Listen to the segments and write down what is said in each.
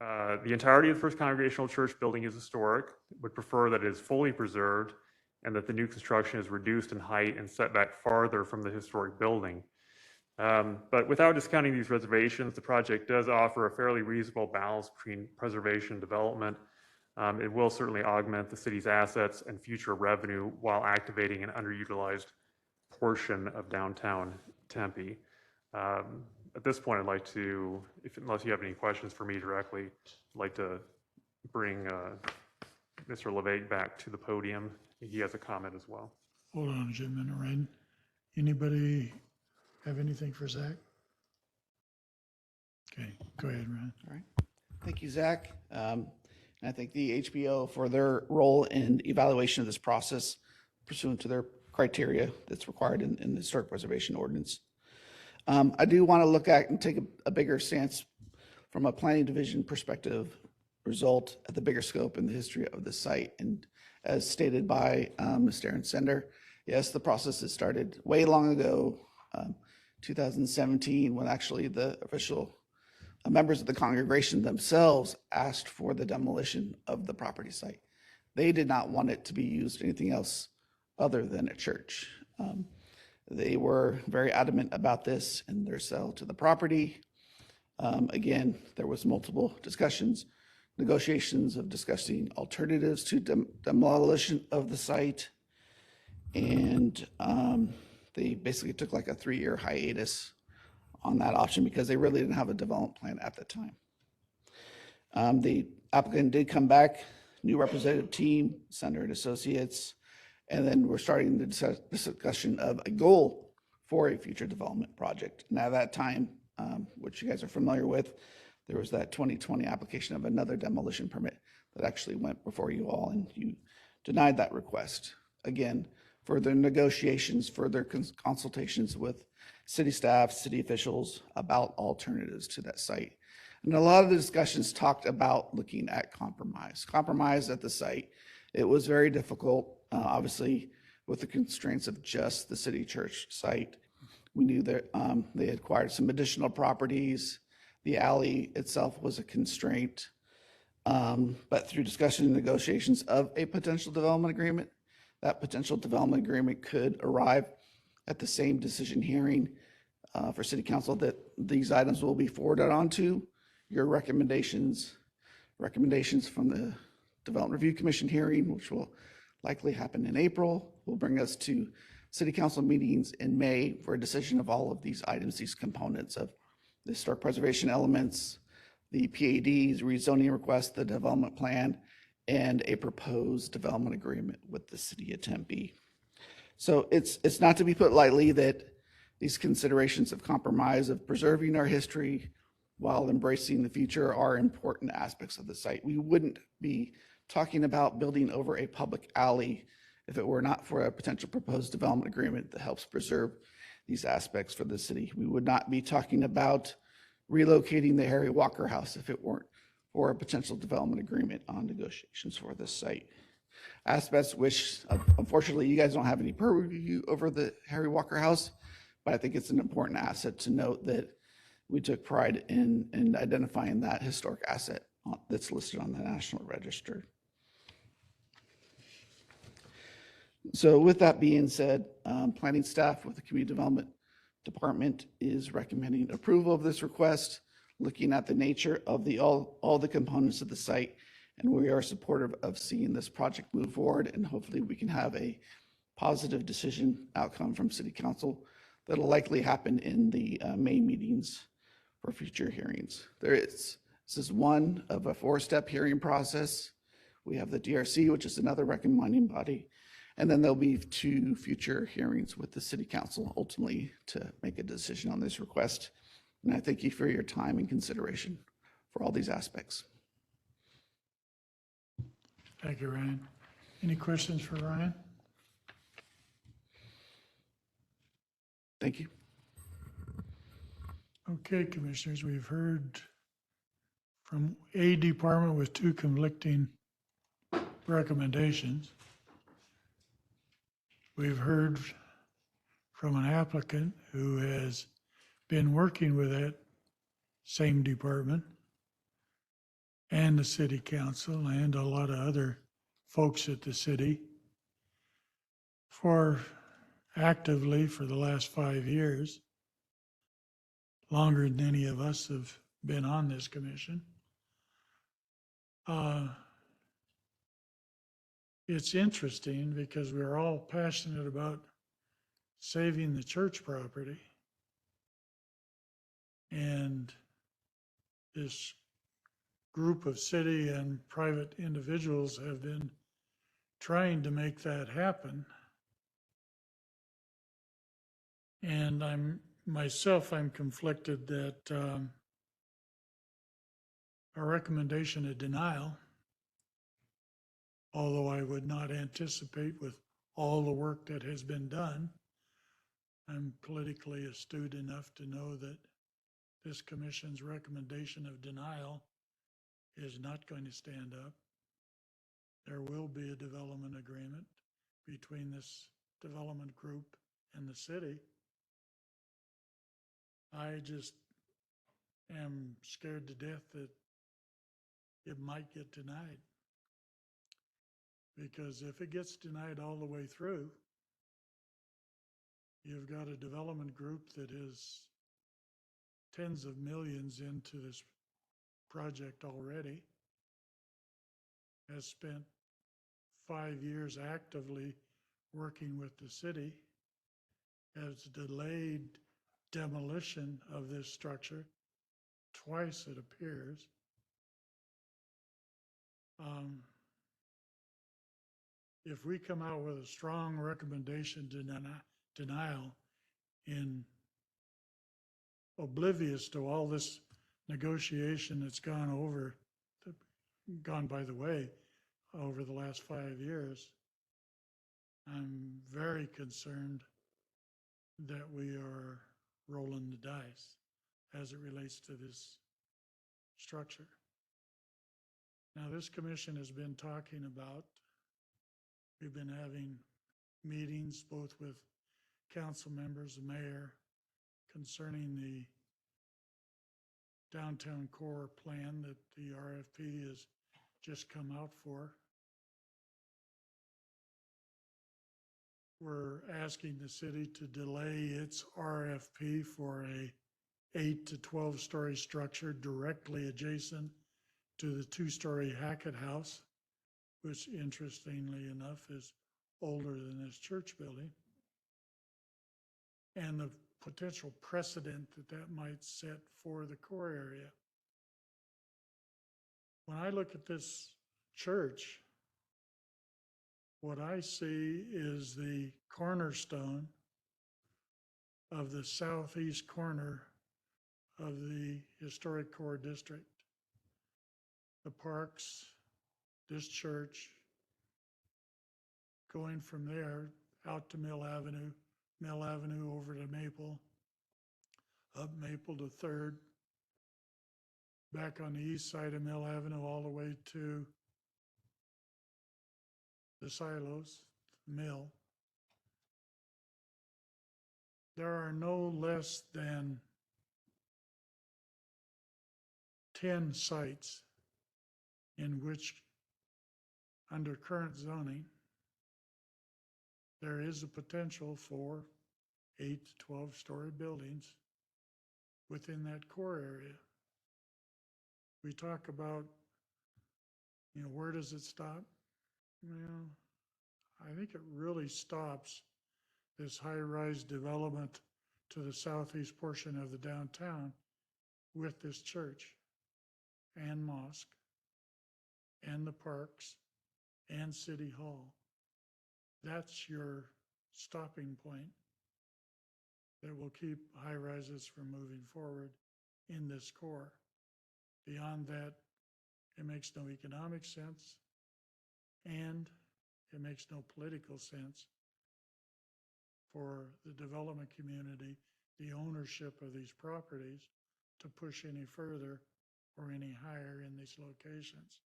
The entirety of the First Congregational Church building is historic, would prefer that it is fully preserved and that the new construction is reduced in height and set back farther from the historic building. But without discounting these reservations, the project does offer a fairly reasonable balance between preservation and development. It will certainly augment the city's assets and future revenue while activating an underutilized portion of downtown Tempe. At this point, I'd like to, unless you have any questions for me directly, I'd like to bring Mr. LeVate back to the podium. He has a comment as well. Hold on, Jim and Ryan. Anybody have anything for Zach? Okay, go ahead, Ryan. All right. Thank you, Zach. And I thank the HBO for their role in evaluation of this process pursuant to their criteria that's required in the historic preservation ordinance. I do want to look at and take a bigger stance from a planning division perspective, result at the bigger scope in the history of the site. And as stated by Ms. Darren Sender, yes, the process has started way long ago, 2017, when actually the official members of the congregation themselves asked for the demolition of the property site. They did not want it to be used anything else other than a church. They were very adamant about this in their sale to the property. Again, there was multiple discussions, negotiations of discussing alternatives to demolition of the site. And they basically took like a 3-year hiatus on that option because they really didn't have a development plan at the time. The applicant did come back, new representative team, Senator and Associates, and then we're starting the discussion of a goal for a future development project. And at that time, which you guys are familiar with, there was that 2020 application of another demolition permit that actually went before you all, and you denied that request. Again, further negotiations, further consultations with city staff, city officials about alternatives to that site. And a lot of the discussions talked about looking at compromise at the site. It was very difficult, obviously, with the constraints of just the city church site. We knew that they had acquired some additional properties. The alley itself was a constraint. But through discussion and negotiations of a potential development agreement, that potential development agreement could arrive at the same decision hearing for city council that these items will be forwarded on to your recommendations from the Development Review Commission hearing, which will likely happen in April, will bring us to city council meetings in May for a decision of all of these items, these components of the historic preservation elements, the PADs, rezoning request, the development plan, and a proposed development agreement with the city of Tempe. So it's not to be put lightly that these considerations of compromise, of preserving our history while embracing the future, are important aspects of the site. We wouldn't be talking about building over a public alley if it were not for a potential proposed development agreement that helps preserve these aspects for the city. We would not be talking about relocating the Harry Walker House if it weren't for a potential development agreement on negotiations for this site. Aspects which, unfortunately, you guys don't have any purview over the Harry Walker House, but I think it's an important asset to note that we took pride in identifying that historic asset that's listed on the National Register. So with that being said, planning staff with the Community Development Department is recommending approval of this request, looking at the nature of all the components of the site, and we are supportive of seeing this project move forward, and hopefully we can have a positive decision outcome from City Council that'll likely happen in the May meetings for future hearings. This is one of a 4-step hearing process. We have the DRC, which is another recommending body, and then there'll be 2 future hearings with the City Council ultimately to make a decision on this request. And I thank you for your time and consideration for all these aspects. Thank you, Ryan. Any questions for Ryan? Thank you. Okay, commissioners, we've heard from a department with 2 conflicting recommendations. We've heard from an applicant who has been working with that same department and the city council and a lot of other folks at the city for actively for the last 5 years, longer than any of us have been on this commission. It's interesting because we're all passionate about saving the church property. And this group of city and private individuals have been trying to make that happen. And I'm conflicted that a recommendation of denial, although I would not anticipate with all the work that has been done, I'm politically astute enough to know that this commission's recommendation of denial is not going to stand up. There will be a development agreement between this development group and the city. I just am scared to death that it might get denied. Because if it gets denied all the way through, you've got a development group that is tens of millions into this project already, has spent 5 years actively working with the city, has delayed demolition of this structure twice, it appears. If we come out with a strong recommendation denial in oblivious to all this negotiation that's gone by the way over the last 5 years, I'm very concerned that we are rolling the dice as it relates to this structure. Now, this commission has been talking about, we've been having meetings both with council members, the mayor, concerning the downtown core plan that the RFP has just come out for. We're asking the city to delay its RFP for a 8 to 12-story structure directly adjacent to the 2-story Hackett House, which interestingly enough is older than this church building, and the potential precedent that might set for the core area. When I look at this church, what I see is the cornerstone of the southeast corner of the historic core district. The parks, this church, going from there out to Mill Avenue over to Maple, up Maple to 3rd, back on the east side of Mill Avenue all the way to the silos, mill. There are no less than 10 sites in which, under current zoning, there is a potential for 8 to 12-story buildings within that core area. We talk about, where does it stop? Well, I think it really stops this high-rise development to the southeast portion of the downtown with this church and mosque and the parks and City Hall. That's your stopping point that will keep high-rises from moving forward in this core. Beyond that, it makes no economic sense, and it makes no political sense for the development community, the ownership of these properties, to push any further or any higher in these locations.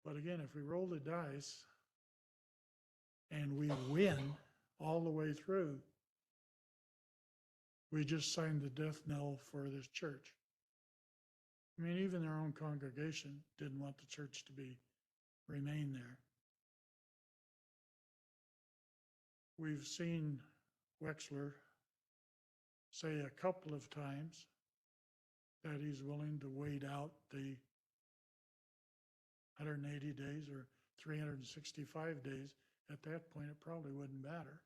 But again, if we roll the dice and we win all the way through, we just signed the death knell for this church. I mean, even their own congregation didn't want the church to remain there. We've seen Wexler say a couple of times that he's willing to wait out the 180 days or 365 days. At that point, it probably wouldn't matter.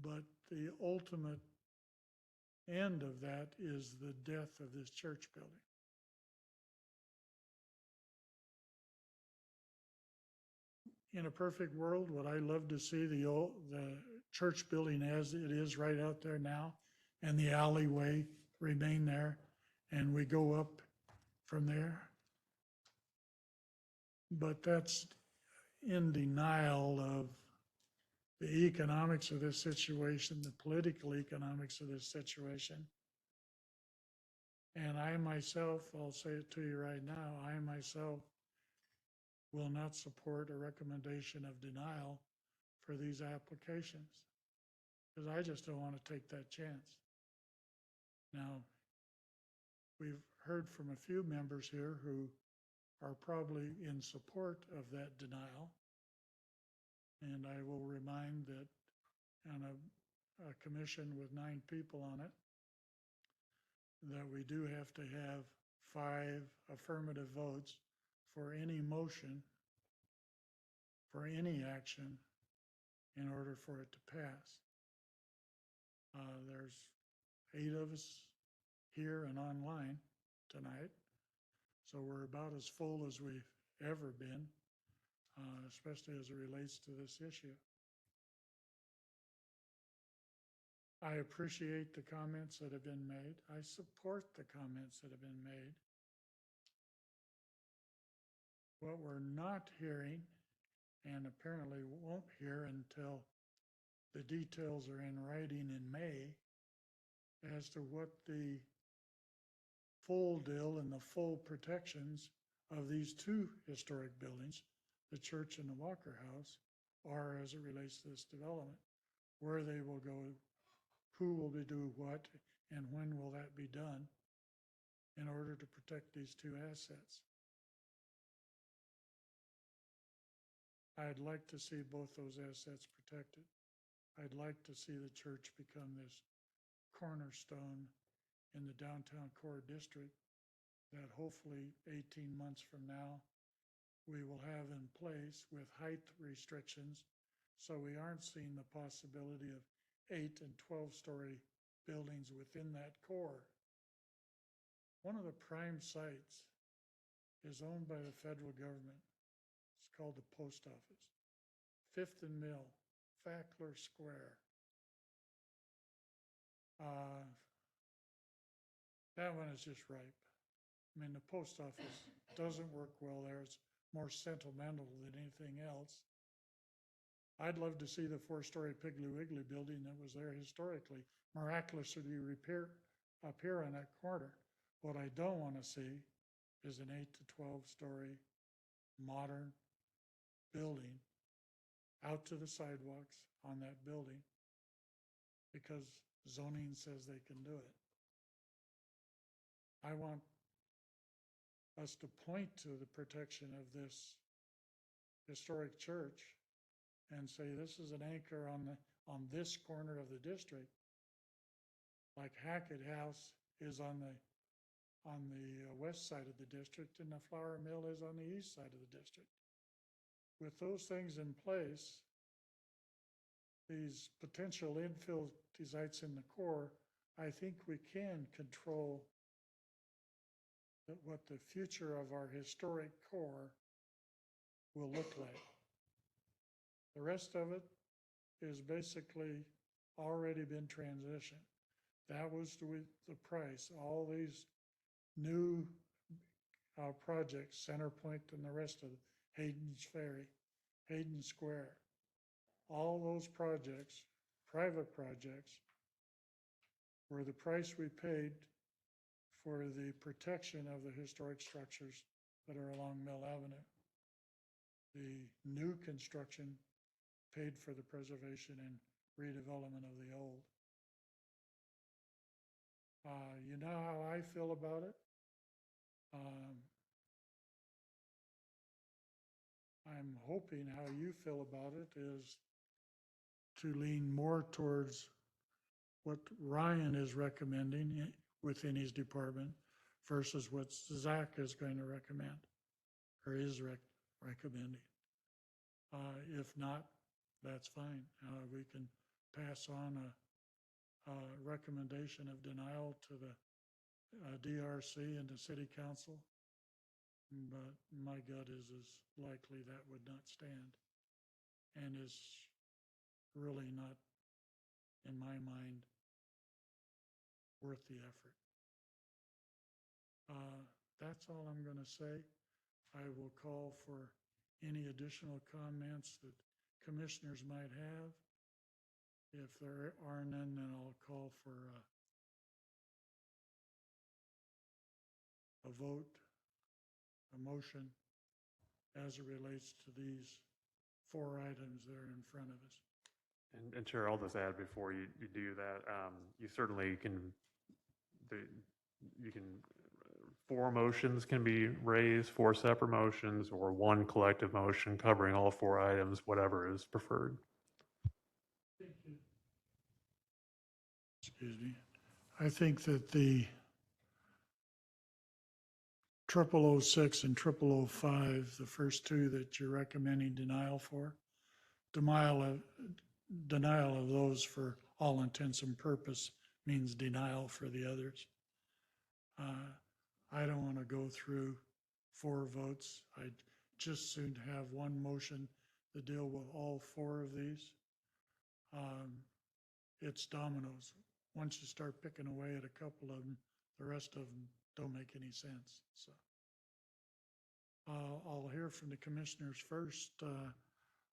But the ultimate end of that is the death of this church building. In a perfect world, would I love to see the church building as it is right out there now and the alleyway remain there and we go up from there? But that's in denial of the economics of this situation, the political economics of this situation. And I myself, I'll say it to you right now, I myself will not support a recommendation of denial for these applications because I just don't want to take that chance. Now, we've heard from a few members here who are probably in support of that denial. And I will remind that on a commission with 9 people on it, that we do have to have 5 affirmative votes for any motion, for any action, in order for it to pass. There's 8 of us here and online tonight, so we're about as full as we've ever been, especially as it relates to this issue. I appreciate the comments that have been made. I support the comments that have been made. What we're not hearing, and apparently won't hear until the details are in writing in May, as to what the full deal and the full protections of these 2 historic buildings, the church and the Walker House, are as it relates to this development, where they will go, who will do what, and when will that be done in order to protect these 2 assets. I'd like to see both those assets protected. I'd like to see the church become this cornerstone in the downtown core district that hopefully 18 months from now we will have in place with height restrictions, so we aren't seeing the possibility of 8 and 12-story buildings within that core. One of the prime sites is owned by the federal government. It's called the post office. 5th and Mill, Fackler Square. That one is just ripe. I mean, the post office doesn't work well there. It's more sentimental than anything else. I'd love to see the 4-story Piggly Wiggly building that was there historically miraculously repair up here on that corner. What I don't want to see is an 8 to 12-story modern building out to the sidewalks on that building because zoning says they can do it. I want us to point to the protection of this historic church and say this is an anchor on this corner of the district, like Hackett House is on the west side of the district and the Flour Mill is on the east side of the district. With those things in place, these potential infill sites in the core, I think we can control what the future of our historic core will look like. The rest of it is basically already been transitioned. That was the price. All these new projects, Centerpoint and the rest of it, Hayden's Ferry, Hayden Square, all those projects, private projects, were the price we paid for the protection of the historic structures that are along Mill Avenue. The new construction paid for the preservation and redevelopment of the old. You know how I feel about it. I'm hoping how you feel about it is to lean more towards what Ryan is recommending within his department versus what Zach is going to recommend or is recommending. If not, that's fine. We can pass on a recommendation of denial to the DRC and the city council. But my gut is likely that would not stand and is really not, in my mind, worth the effort. That's all I'm going to say. I will call for any additional comments that commissioners might have. If there are none, then I'll call for a vote, a motion, as it relates to these 4 items that are in front of us. And Chair, I'll just add before you do that, you certainly can, you can, 4 motions can be raised, 4 separate motions, or 1 collective motion covering all 4 items, whatever is preferred. Excuse me. I think that the 0006 and 0005, the first 2 that you're recommending denial for, denial of those for all intents and purpose means denial for the others. I don't want to go through 4 votes. I'd just soon have 1 motion to deal with all 4 of these. It's dominoes. Once you start picking away at a couple of them, the rest of them don't make any sense. So I'll hear from the commissioners first,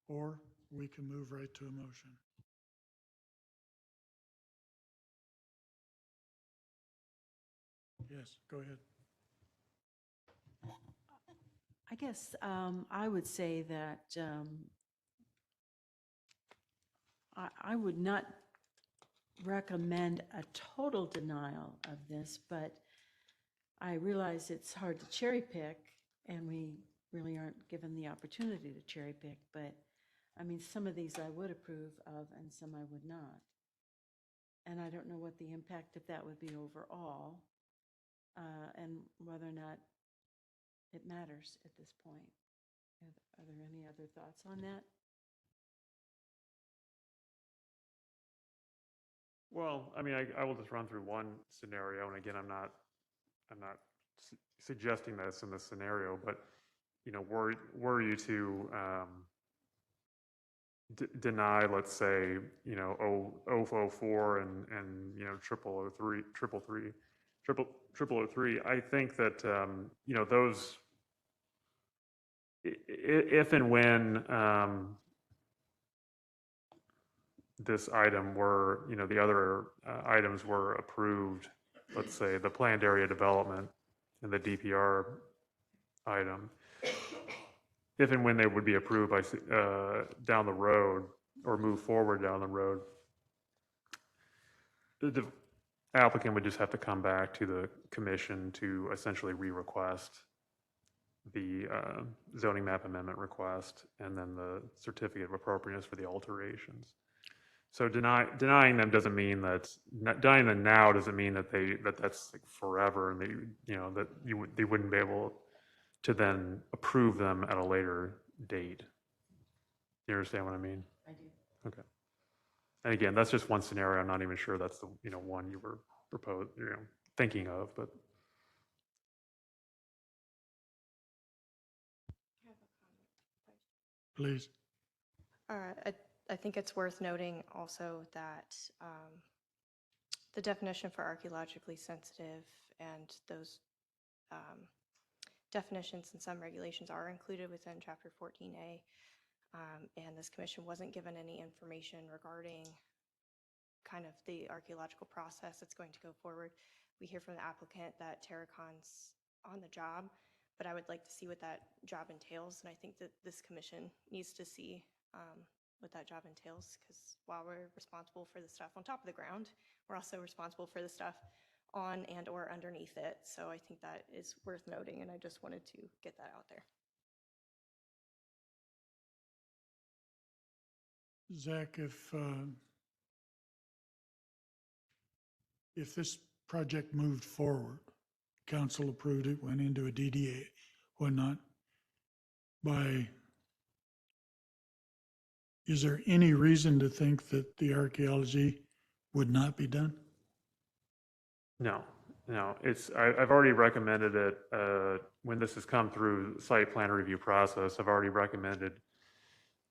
or we can move right to a motion. Yes, go ahead. I guess I would say that I would not recommend a total denial of this, but I realize it's hard to cherry pick, and we really aren't given the opportunity to cherry pick, but I mean, some of these I would approve of and some I would not. And I don't know what the impact of that would be overall, and whether or not it matters at this point. Are there any other thoughts on that? Well, I mean, I will just run through one scenario, and again, I'm not suggesting this in this scenario, but you know, were you to deny, let's say, you know, 004 and you know, 0003, I think that you know, those, if and when this item were, you know, the other items were approved, let's say the planned area development and the DPR item, if and when they would be approved by down the road or move forward down the road, the applicant would just have to come back to the commission to essentially re-request the zoning map amendment request and then the certificate of appropriateness for the alterations. So denying them doesn't mean that, denying them now doesn't mean that that's like forever, and they, you know, that they wouldn't be able to then approve them at a later date. You understand what I mean? I do. Okay. And again, that's just one scenario. I'm not even sure that's the, you know, one you were thinking of, but. Please. I think it's worth noting also that the definition for archaeologically sensitive and those definitions and some regulations are included within Chapter 14A, and this commission wasn't given any information regarding kind of the archaeological process that's going to go forward. We hear from the applicant that Terracon's on the job, but I would like to see what that job entails, and I think that this commission needs to see what that job entails, because while we're responsible for the stuff on top of the ground, we're also responsible for the stuff on and or underneath it. So I think that is worth noting, and I just wanted to get that out there. Zach, if this project moved forward, council approved it, went into a DDA, whatnot, is there any reason to think that the archaeology would not be done? No, I've already recommended it, when this has come through site plan review process, I've already recommended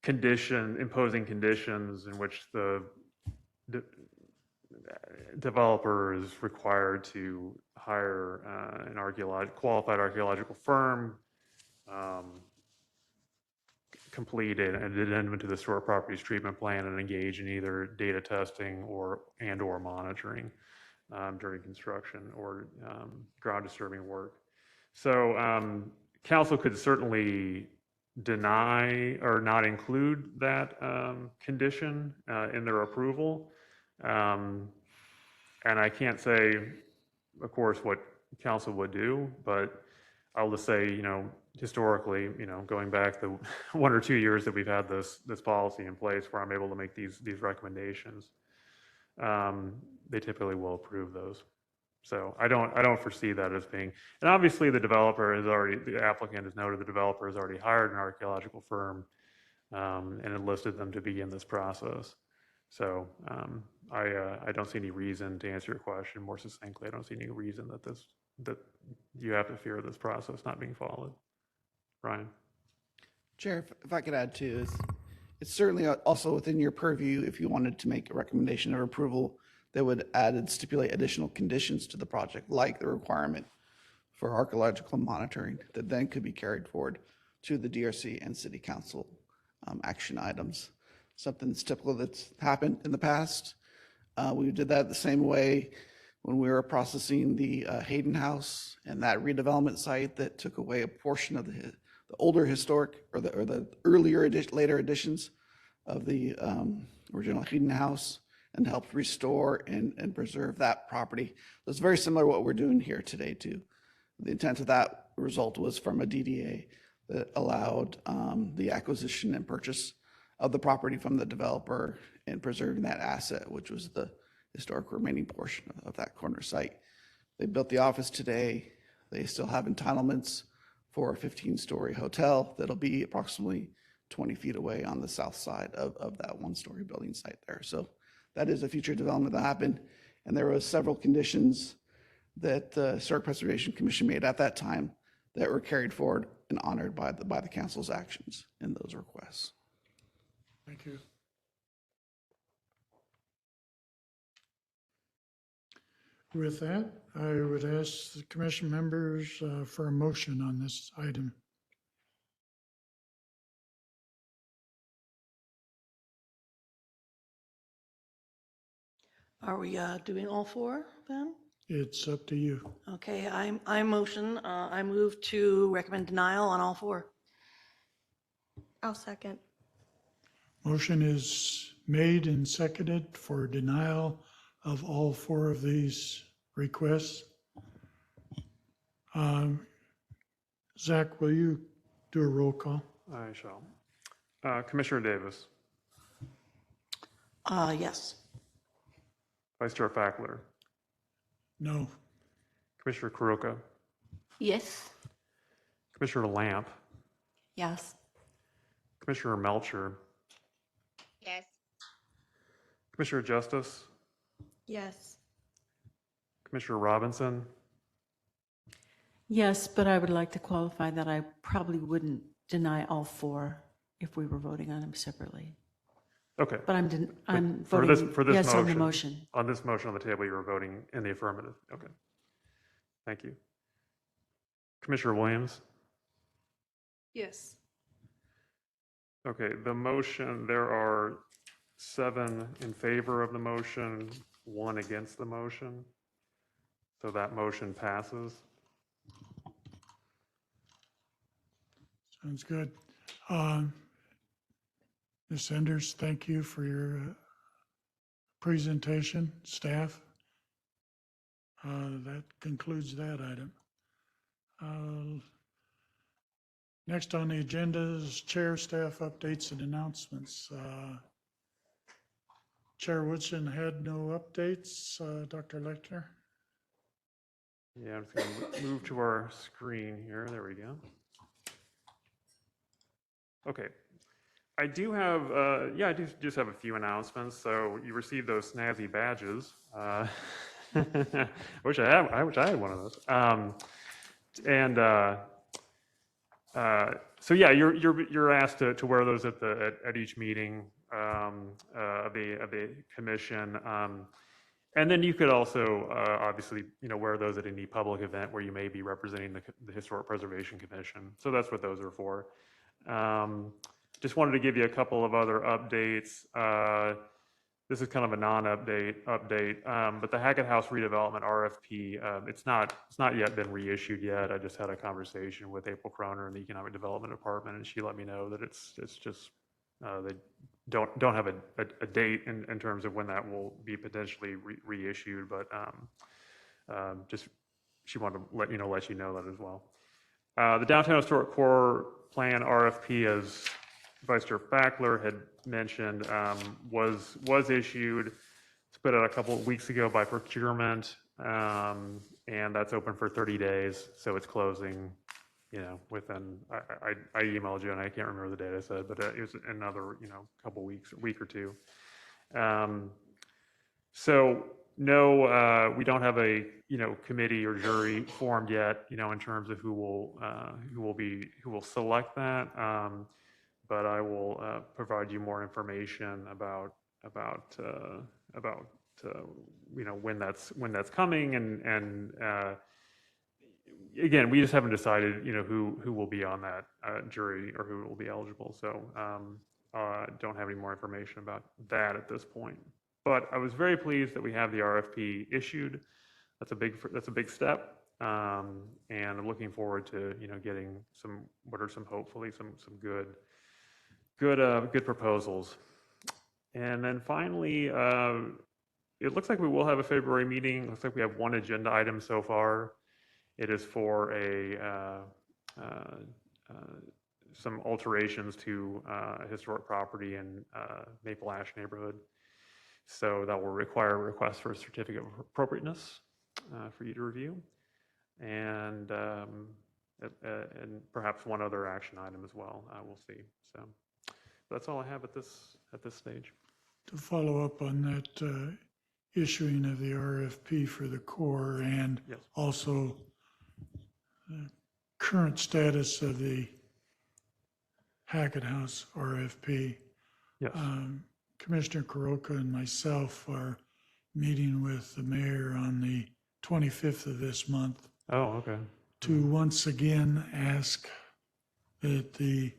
imposing conditions in which the developer is required to hire an qualified archaeological firm, complete an addendum to the historic properties treatment plan, and engage in either data testing or monitoring during construction or ground disturbing work. So council could certainly deny or not include that condition in their approval. And I can't say, of course, what council would do, but I'll just say, historically, going back the 1 or 2 years that we've had this policy in place where I'm able to make these recommendations, they typically will approve those. So I don't foresee that as being, and obviously the applicant has noted the developer has already hired an archaeological firm and enlisted them to begin this process. So I don't see any reason, to answer your question more succinctly, I don't see any reason that you have to fear this process not being followed. Ryan? Chair, if I could add too, it's certainly also within your purview if you wanted to make a recommendation of approval that would add and stipulate additional conditions to the project, like the requirement for archaeological monitoring that then could be carried forward to the DRC and City Council action items. Something that's typical that's happened in the past. We did that the same way when we were processing the Hayden House and that redevelopment site that took away a portion of the older historic or the earlier later editions of the original Hayden House, and helped restore and preserve that property. So it's very similar to what we're doing here today too. The intent of that result was from a DDA that allowed the acquisition and purchase of the property from the developer and preserving that asset, which was the historic remaining portion of that corner site. They built the office today. They still have entitlements for a 15-story hotel that'll be approximately 20 feet away on the south side of that one-story building site there. So that is a future development that happened. And there were several conditions that the Historic Preservation Commission made at that time that were carried forward and honored by the council's actions in those requests. Thank you. With that, I would ask the commission members for a motion on this item. Are we doing all four then? It's up to you. Okay, I move to recommend denial on all four. I'll second. Motion is made and seconded for denial of all four of these requests. Zach, will you do a roll call? I shall. Commissioner Davis, Yes. Vice Chair Fackler, No. Commissioner Kuroka, Yes. Commissioner Lamp, Yes. Commissioner Melcher, Yes. Commissioner Justice, Yes. Commissioner Robinson, Yes, but I would like to qualify that I probably wouldn't deny all four if we were voting on them separately. okay. But I'm For this voting yes on the motion. motion. On this motion on the table, you were voting in the affirmative. Okay. Thank you. Commissioner Williams? Yes. Okay, the motion, there are 7 in favor of the motion, 1 against the motion. So that motion passes. Sounds good. Ms. Enders, thank you for your presentation, staff. That concludes that item. Next on the agenda is chair, staff updates and announcements. Chair Woodson had no updates. Dr. Lechner? Yeah, I'm just going to move to our screen here. There we go. Okay. I do have, I do just have a few announcements. So you received those snazzy badges. I wish I had one of those. So yeah, you're asked to wear those at each meeting of the commission. And then you could also obviously wear those at any public event where you may be representing the Historic Preservation Commission. So that's what those are for. Just wanted to give you a couple of other updates. This is kind of a non-update but the Hackett House redevelopment RFP, it's not yet been reissued yet. I just had a conversation with April Croner in the Economic Development Department, and she let me know that it's just they don't have a date in terms of when that will be potentially reissued, but just she wanted to let you know that as well. The Downtown Historic Core Plan RFP, as Vice Chair Fackler had mentioned, was issued. It's put out a couple of weeks ago by procurement, and that's open for 30 days. So it's closing, within, I emailed you and I can't remember the date I said, but it was another, couple weeks, a week or two. So no, we don't have a, committee or jury formed yet, in terms of who will select that. But I will provide you more information about when that's coming, and again, we just haven't decided who will be on that jury or who will be eligible. So don't have any more information about that at this point. But I was very pleased that we have the RFP issued. That's a big step, and I'm looking forward to getting hopefully some good proposals. And then finally, it looks like we will have a February meeting. Looks like we have one agenda item so far. It is for some alterations to a historic property in Maple Ash neighborhood. So that will require a request for a certificate of appropriateness for you to review, and perhaps one other action item as well. We'll see. So that's all I have at this stage. To follow up on that issuing of the RFP for the core, and Yes. also the current status of the Hackett House RFP. Yes. Commissioner Kuroka and myself are meeting with the mayor on the 25th of this month Oh, okay. to once again ask that the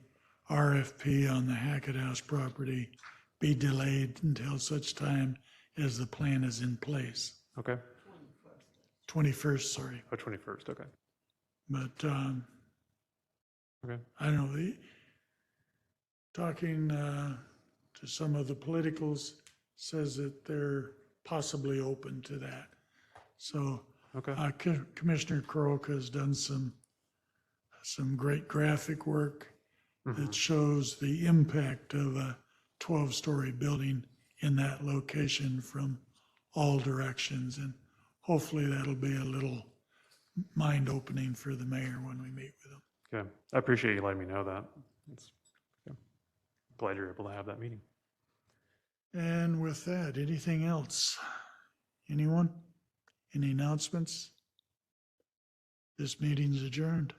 RFP on the Hackett House property be delayed until such time as the plan is in place. Okay. 21st, sorry. Oh, 21st. Okay. But Okay. I don't know, talking to some of the politicals says that they're possibly open to that. So Okay. Commissioner Kuroka has done some great graphic work that shows the impact of a 12-story building in that location from all directions. And hopefully that'll be a little mind-opening for the mayor when we meet with him. Okay. I appreciate you letting me know that. Glad you're able to have that meeting. And with that, anything else? Anyone? Any announcements? This meeting's adjourned.